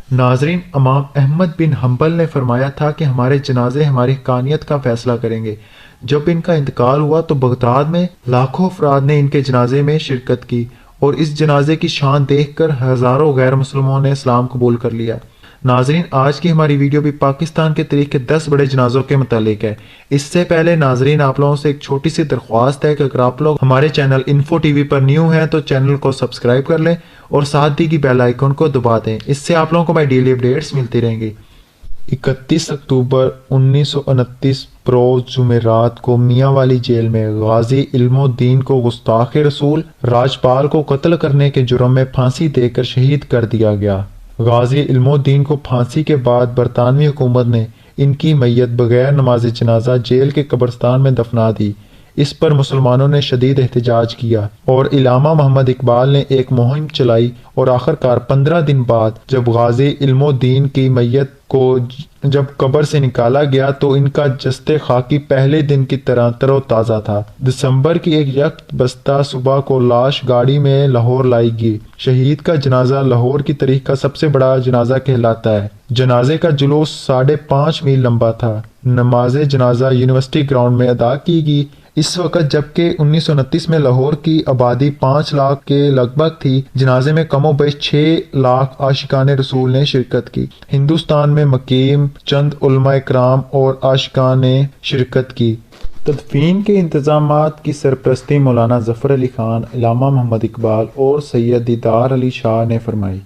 ناظرین، امام احمد بن حنبل نے فرمایا تھا کہ ہمارے جنازے ہماری حقانیت کا فیصلہ کریں گے۔ جب ان کا انتقال ہوا تو بغداد میں لاکھوں افراد نے ان کے جنازے میں شرکت کی اور اس جنازے کی شان دیکھ کر ہزاروں غیر مسلموں نے اسلام قبول کر لیا۔ ناظرین، آج کی ہماری ویڈیو بھی پاکستان کے تاریخ کے 10 بڑے جنازوں کے متعلق ہے۔ اس سے پہلے ناظرین، آپ لوگوں سے ایک چھوٹی سی درخواست ہے کہ اگر آپ لوگ ہمارے چینل انفو ٹی وی پر نیو ہیں تو چینل کو سبسکرائب کر لیں اور ساتھ دی کی بیل آئیکن کو دبا دیں۔ اس سے آپ لوگوں کو میں ڈیلی اپڈیٹس ملتی رہیں گی۔ 31 اکتوبر 1929 بروز جمعرات کو میاں والی جیل میں غازی علم الدین کو گستاخ رسول راجپال کو قتل کرنے کے جرم میں پھانسی دے کر شہید کر دیا گیا۔ غازی علم الدین کو پھانسی کے بعد برطانوی حکومت نے ان کی میت بغیر نماز جنازہ جیل کے قبرستان میں دفنا دی۔ اس پر مسلمانوں نے شدید احتجاج کیا اور علامہ محمد اقبال نے ایک مہم چلائی اور آخرکار 15 دن بعد جب غازی علم الدین کی میت کو جب قبر سے نکالا گیا تو ان کا جسد خاکی پہلے دن کی طرح تر و تازہ تھا۔ دسمبر کی ایک یکت بستہ صبح کو لاش گاڑی میں لاہور لائی گئی۔ شہید کا جنازہ لاہور کی تاریخ کا سب سے بڑا جنازہ کہلاتا ہے۔ جنازے کا جلوس 5.5 میل لمبا تھا۔ نماز جنازہ یونیورسٹی گراؤنڈ میں ادا کی گئی۔ اس وقت جبکہ 1929 میں لاہور کی آبادی 5 لاکھ کے لگ بھگ تھی، جنازے میں کم و بیش 6 لاکھ عاشقان رسول نے شرکت کی۔ ہندوستان میں مقیم چند علماء کرام اور عاشقان نے شرکت کی۔ تدفین کے انتظامات کی سرپرستی مولانا ظفر علی خان، علامہ محمد اقبال اور سید دیدار علی شاہ نے فرمائی۔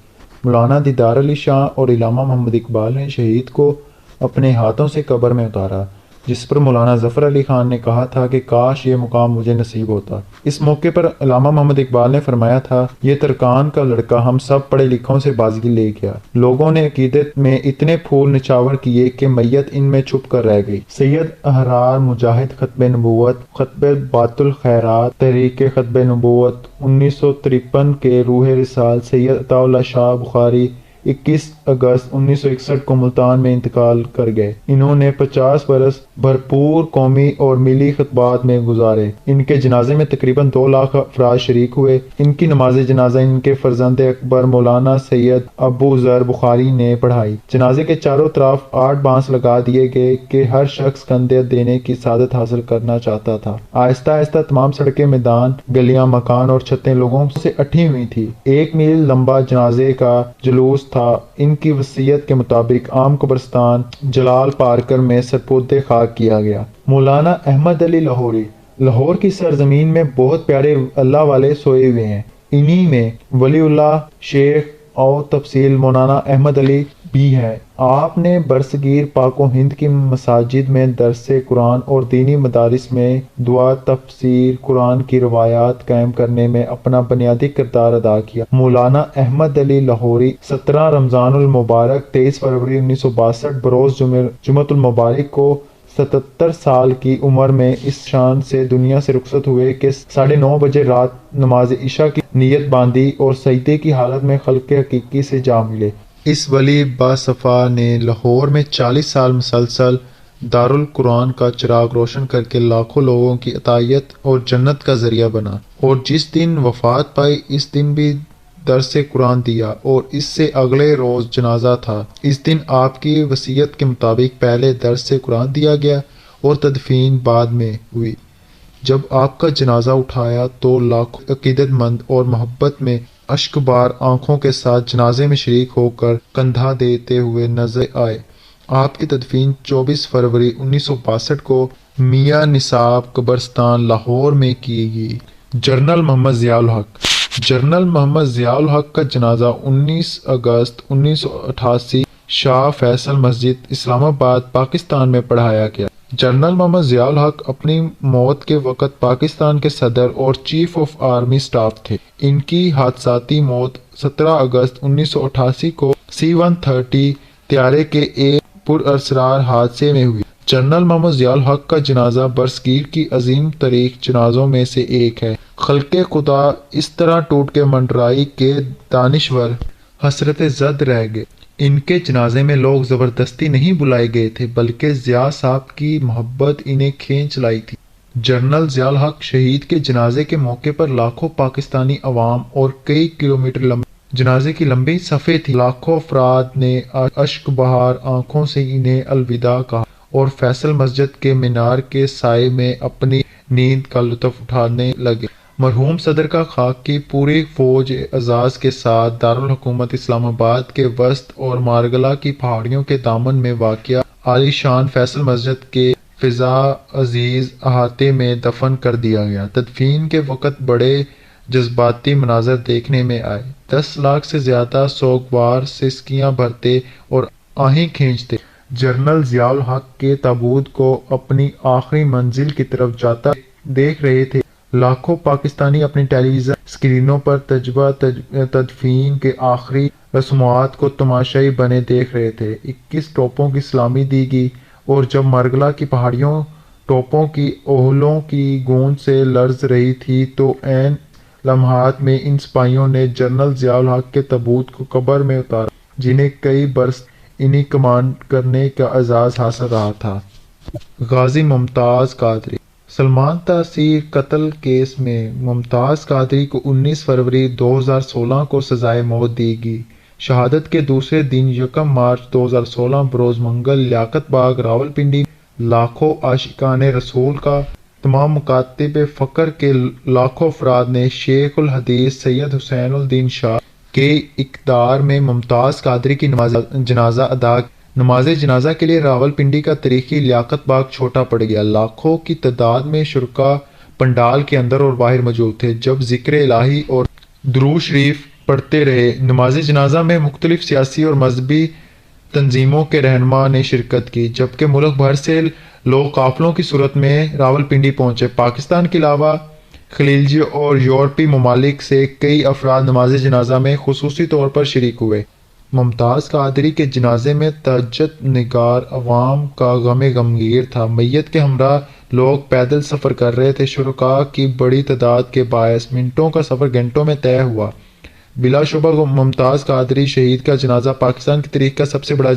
مولانا دیدار علی شاہ اور علامہ محمد اقبال نے شہید کو اپنے ہاتھوں سے قبر میں اتارا، جس پر مولانا ظفر علی خان نے کہا تھا کہ کاش یہ مقام مجھے نصیب ہوتا۔ اس موقع پر علامہ محمد اقبال نے فرمایا تھا، یہ ترکان کا لڑکا ہم سب پڑھے لکھوں سے بازی لے گیا۔ لوگوں نے عقیدت میں اتنے پھول نچاور کیے کہ میت ان میں چھپ کر رہ گئی۔ سید احرار مجاہد خطب نبوت، خطب بات الخیرات، تحریک خطب نبوت 1953 کے روح رسال سید عطا اللہ شاہ بخاری 21 اگست 1961 کو ملتان میں انتقال کر گئے۔ انہوں نے 50 برس بھرپور قومی اور ملی خطبات میں گزارے۔ ان کے جنازے میں تقریباً 2 لاکھ افراد شریک ہوئے۔ ان کی نماز جنازہ ان کے فرزند اکبر مولانا سید ابو ذر بخاری نے پڑھائی۔ جنازے کے چاروں طرف 8 بانس لگا دیے گئے کہ ہر شخص کندھے دینے کی سعادت حاصل کرنا چاہتا تھا۔ آہستہ آہستہ تمام سڑکیں، میدان، گلیاں، مکان اور چھتیں لوگوں سے اٹھی ہوئی تھی۔ 1 میل لمبا جنازے کا جلوس تھا۔ ان کی وصیت کے مطابق عام قبرستان جلال پارکر میں سپرد خاک کیا گیا۔ مولانا احمد علی لاہوری، لاہور کی سرزمین میں بہت پیارے اللہ والے سوئے ہوئے ہیں۔ انہی میں ولی اللہ شیخ اور تفصیل مولانا احمد علی بھی ہے۔ آپ نے برصغیر پاک و ہند کی مساجد میں درس قرآن اور دینی مدارس میں دعا تفسیر قرآن کی روایات قائم کرنے میں اپنا بنیادی کردار ادا کیا۔ مولانا احمد علی لاہوری 17 رمضان المبارک 23 فروری 1962 بروز جمعۃ المبارک کو 77 سال کی عمر میں اس شان سے دنیا سے رخصت ہوئے کہ 9:30 بجے رات نماز عشاء کی نیت باندھی اور سجدے کی حالت میں خلق حقیقی سے جا ملے۔ اس ولی باصفا نے لاہور میں 40 سال مسلسل دارالقرآن کا چراغ روشن کر کے لاکھوں لوگوں کی عطیت اور جنت کا ذریعہ بنا، اور جس دن وفات پائی اس دن بھی درس قرآن دیا اور اس سے اگلے روز جنازہ تھا۔ اس دن آپ کی وصیت کے مطابق پہلے درس قرآن دیا گیا اور تدفین بعد میں ہوئی۔ جب آپ کا جنازہ اٹھایا تو لاکھوں عقیدت مند اور محبت میں اشک بار آنکھوں کے ساتھ جنازے میں شریک ہو کر کندھا دیتے ہوئے نظر آئے۔ آپ کی تدفین 24 فروری 1962 کو میاں نصاب قبرستان لاہور میں کی گئی۔ جنرل محمد ضیاء الحق، جنرل محمد ضیاء الحق کا جنازہ 19 اگست 1988 شاہ فیصل مسجد اسلام آباد پاکستان میں پڑھایا گیا۔ جنرل محمد ضیاء الحق اپنی موت کے وقت پاکستان کے صدر اور چیف آف آرمی سٹاف تھے۔ ان کی حادثاتی موت 17 اگست 1988 کو C-130 طیارے کے ایک پراسرار حادثے میں ہوئی۔ جنرل محمد ضیاء الحق کا جنازہ برصغیر کی عظیم تاریخ جنازوں میں سے ایک ہے۔ خلق خدا اس طرح ٹوٹ کے منڈرائی کہ دانشور حسرت زد رہ گئے۔ ان کے جنازے میں لوگ زبردستی نہیں بلائے گئے تھے بلکہ ضیاء صاحب کی محبت انہیں کھینچ لائی تھی۔ جنرل ضیاء الحق شہید کے جنازے کے موقع پر لاکھوں پاکستانی عوام اور کئی کلومیٹر لمبے جنازے کی لمبی صفیں تھی، لاکھوں افراد نے اشک بہار آنکھوں سے انہیں الوداع کہا اور فیصل مسجد کے مینار کے سائے میں اپنی نیند کا لطف اٹھانے لگے۔ مرحوم صدر کا خاک کی پوری فوج اعزاز کے ساتھ دارالحکومت اسلام آباد کے وسط اور مارگلہ کی پہاڑیوں کے دامن میں واقع عالی شان فیصل مسجد کے فضا عزیز احاطے میں دفن کر دیا گیا۔ تدفین کے وقت بڑے جذباتی مناظر دیکھنے میں آئے۔ 10 لاکھ سے زیادہ سوگوار سسکیاں بھرتے اور آہیں کھینچتے جنرل ضیاء الحق کے تابوت کو اپنی آخری منزل کی طرف جاتا دیکھ رہے تھے۔ لاکھوں پاکستانی اپنی ٹیلی ویژن اسکرینوں پر تدفین کے آخری رسومات کو تماشائی بنے دیکھ رہے تھے۔ 21 توپوں کی سلامی دی گئی اور جب مارگلہ کی پہاڑیوں توپوں کی اہلوں کی گونج سے لرز رہی تھی تو عین لمحات میں ان سپاہیوں نے جنرل ضیاء الحق کے تابوت کو قبر میں اتارا، جنہیں کئی برس انہیں کمانڈ کرنے کا اعزاز حاصل رہا تھا۔ غازی ممتاز قادری سلمان تاثیر قتل کیس میں ممتاز قادری کو 19 فروری 2016 کو سزائے موت دی گئی۔ شہادت کے دوسرے دن 1 مارچ 2016 بروز منگل لیاقت باغ راولپنڈی لاکھوں عاشقان رسول کا تمام مکاتب فقر کے لاکھوں افراد نے شیخ الحدیث سید حسین الدین شاہ کے اقتدار میں ممتاز قادری کی نماز جنازہ ادا کی۔ نماز جنازہ کے لیے راولپنڈی کا تاریخی لیاقت باغ چھوٹا پڑ گیا۔ لاکھوں کی تعداد میں شرکاء پنڈال کے اندر اور باہر موجود تھے، جب ذکر الہی اور درود شریف پڑھتے رہے۔ نماز جنازہ میں مختلف سیاسی اور مذہبی تنظیموں کے رہنما نے شرکت کی، جبکہ ملک بھر سے لوگ قافلوں کی صورت میں راولپنڈی پہنچے۔ پاکستان کے علاوہ خلیجی اور یورپی ممالک سے کئی افراد نماز جنازہ میں خصوصی طور پر شریک ہوئے۔ ممتاز قادری کے جنازے میں تہجد نگار عوام کا غم غمگیر تھا۔ میت کے ہمراہ لوگ پیدل سفر کر رہے تھے۔ شرکاء کی بڑی تعداد کے باعث منٹوں کا سفر گھنٹوں میں طے ہوا۔ بلا شبہ ممتاز قادری شہید کا جنازہ پاکستان کی تاریخ کا سب سے بڑا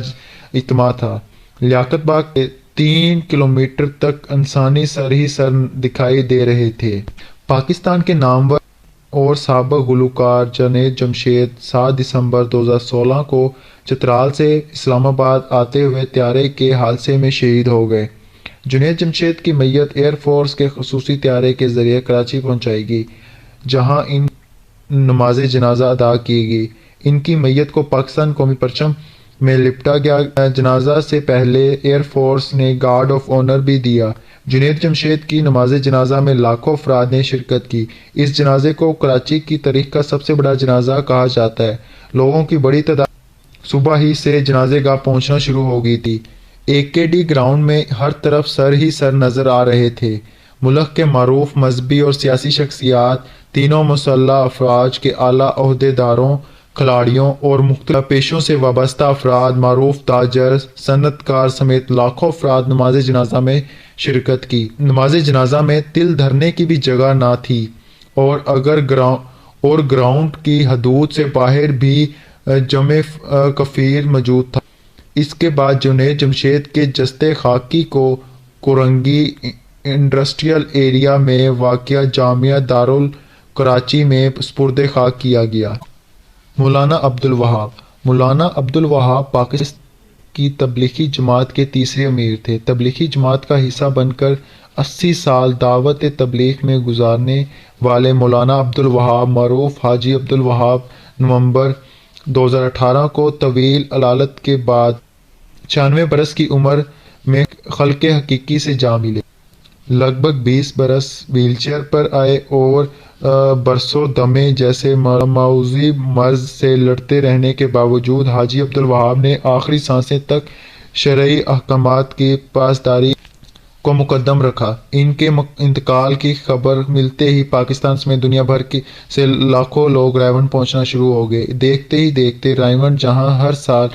اجتماع تھا۔ لیاقت باغ کے 3 کلومیٹر تک انسانی سر ہی سر دکھائی دے رہے تھے۔ پاکستان کے نامور اور سابق گلوکار جنید جمشید 7 دسمبر 2016 کو چترال سے اسلام آباد آتے ہوئے طیارے کے حادثے میں شہید ہو گئے۔ جنید جمشید کی میت ایئر فورس کے خصوصی طیارے کے ذریعے کراچی پہنچائی گئی، جہاں ان نماز جنازہ ادا کی گئی۔ ان کی میت کو پاکستان قومی پرچم میں لپٹا گیا۔ جنازہ سے پہلے ایئر فورس نے گارڈ آف آنر بھی دیا۔ جنید جمشید کی نماز جنازہ میں لاکھوں افراد نے شرکت کی۔ اس جنازے کو کراچی کی تاریخ کا سب سے بڑا جنازہ کہا جاتا ہے۔ لوگوں کی بڑی تعداد صبح ہی سے جنازے گاہ پہنچنا شروع ہو گئی تھی۔ AKD گراؤنڈ میں ہر طرف سر ہی سر نظر آ رہے تھے۔ ملک کے معروف مذہبی اور سیاسی شخصیات، تینوں مسلح افواج کے اعلیٰ عہدے داروں، کھلاڑیوں اور مختلف پیشوں سے وابستہ افراد، معروف تاجر، صنعت کار سمیت لاکھوں افراد نماز جنازہ میں شرکت کی۔ نماز جنازہ میں تل دھرنے کی بھی جگہ نہ تھی اور گراؤنڈ کی حدود سے باہر بھی جمع کثیر موجود تھا۔ اس کے بعد جنید جمشید کے جثے خاکی کو کورنگی انڈسٹریل ایریا میں واقع جامعہ دارالکراچی میں سپرد خاک کیا گیا۔ مولانا مولانا عبدالوہاب پاکستان کی تبلیغی جماعت کے تیسرے امیر تھے۔ تبلیغی جماعت کا حصہ بن کر 80 سال دعوت تبلیغ میں گزارنے والے مولانا عبدالوہاب معروف حاجی عبدالوہاب نومبر 2018 کو طویل علالت کے بعد 96 برس کی عمر میں خلق حقیقی سے جا ملے۔ لگ بھگ 20 برس ویل چیئر پر آئے اور برسوں دمے جیسے موذی مرض سے لڑتے رہنے کے باوجود حاجی عبدالوہاب نے آخری سانسیں تک شرعی احکامات کی پاسداری کو مقدم رکھا۔ ان کے انتقال کی خبر ملتے ہی پاکستان سمیت دنیا بھر سے لاکھوں لوگ رائیونڈ پہنچنا شروع ہو گئے۔ دیکھتے ہی دیکھتے رائیونڈ، جہاں ہر سال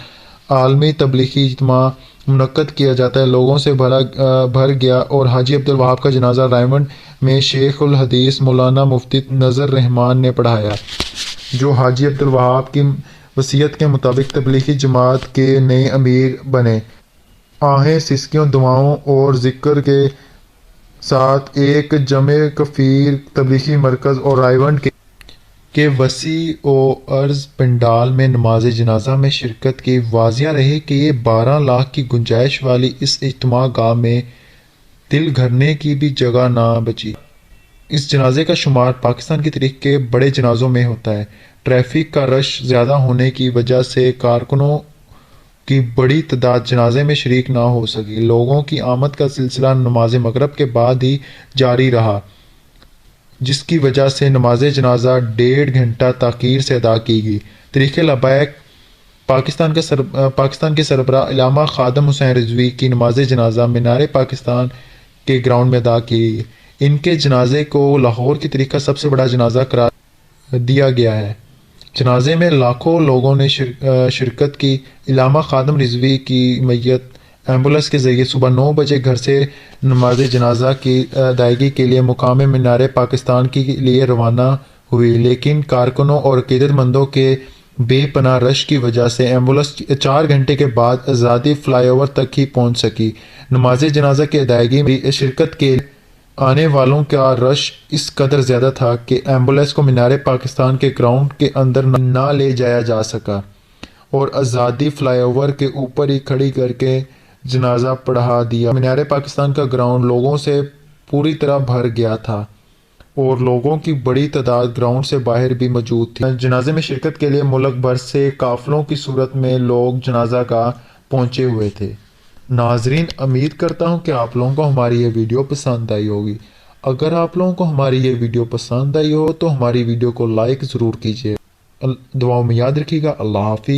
عالمی تبلیغی اجتماع منعقد کیا جاتا ہے، لوگوں سے بھر گیا اور حاجی عبدالوہاب کا جنازہ رائیونڈ میں شیخ الحدیث مولانا مفتی نذر رحمان نے پڑھایا، جو حاجی عبدالوہاب کی وصیت کے مطابق تبلیغی جماعت کے نئے امیر بنے۔ آہیں، سسکیوں، دعاؤں اور ذکر کے ساتھ ایک جمع کثیر تبلیغی مرکز اور رائیونڈ کہ وسیع و عرض پنڈال میں نماز جنازہ میں شرکت کی، واضح رہے کہ یہ 12 لاکھ کی گنجائش والی اس اجتماع گاہ میں دل گھرنے کی بھی جگہ نہ بچی۔ اس جنازے کا شمار پاکستان کی تاریخ کے بڑے جنازوں میں ہوتا ہے۔ ٹریفک کا رش زیادہ ہونے کی وجہ سے کارکنوں کی بڑی تعداد جنازے میں شریک نہ ہو سکی۔ لوگوں کی آمد کا سلسلہ نماز مغرب کے بعد ہی جاری رہا، جس کی وجہ سے نماز جنازہ 1.5 گھنٹہ تاخیر سے ادا کی گئی۔ تحریک لبیک پاکستان کے سربراہ علامہ خادم حسین رضوی کی نماز جنازہ مینار پاکستان کے گراؤنڈ میں ادا کی گئی۔ ان کے جنازے کو لاہور کی تاریخ کا سب سے بڑا جنازہ قرار دیا گیا ہے۔ جنازے میں لاکھوں لوگوں نے شرکت کی۔ علامہ خادم رضوی کی میت ایمبولینس کے ذریعے صبح 9 بجے گھر سے نماز جنازہ کی ادائیگی کے لیے مقام مینار پاکستان کے لیے روانہ ہوئی، لیکن کارکنوں اور عقیدت مندوں کے بے پناہ رش کی وجہ سے ایمبولینس 4 گھنٹے کے بعد آزادی فلائی اوور تک ہی پہنچ سکی۔ نماز جنازہ کی ادائیگی میں شرکت کے آنے والوں کا رش اس قدر زیادہ تھا کہ ایمبولینس کو مینار پاکستان کے گراؤنڈ کے اندر نہ لے جایا جا سکا اور آزادی فلائی اوور کے اوپر ہی کھڑی کر کے جنازہ پڑھا دیا۔ مینار پاکستان کا گراؤنڈ لوگوں سے پوری طرح بھر گیا تھا اور لوگوں کی بڑی تعداد گراؤنڈ سے باہر بھی موجود تھی۔ جنازے میں شرکت کے لیے ملک بھر سے قافلوں کی صورت میں لوگ جنازہ گاہ پہنچے ہوئے تھے۔ ناظرین، امید کرتا ہوں کہ آپ لوگوں کو ہماری یہ ویڈیو پسند آئی ہوگی۔ اگر آپ لوگوں کو ہماری یہ ویڈیو پسند آئی ہو تو ہماری ویڈیو کو لائک ضرور کیجیے۔ دعاؤں میں یاد رکھیے گا۔ اللہ حافظ۔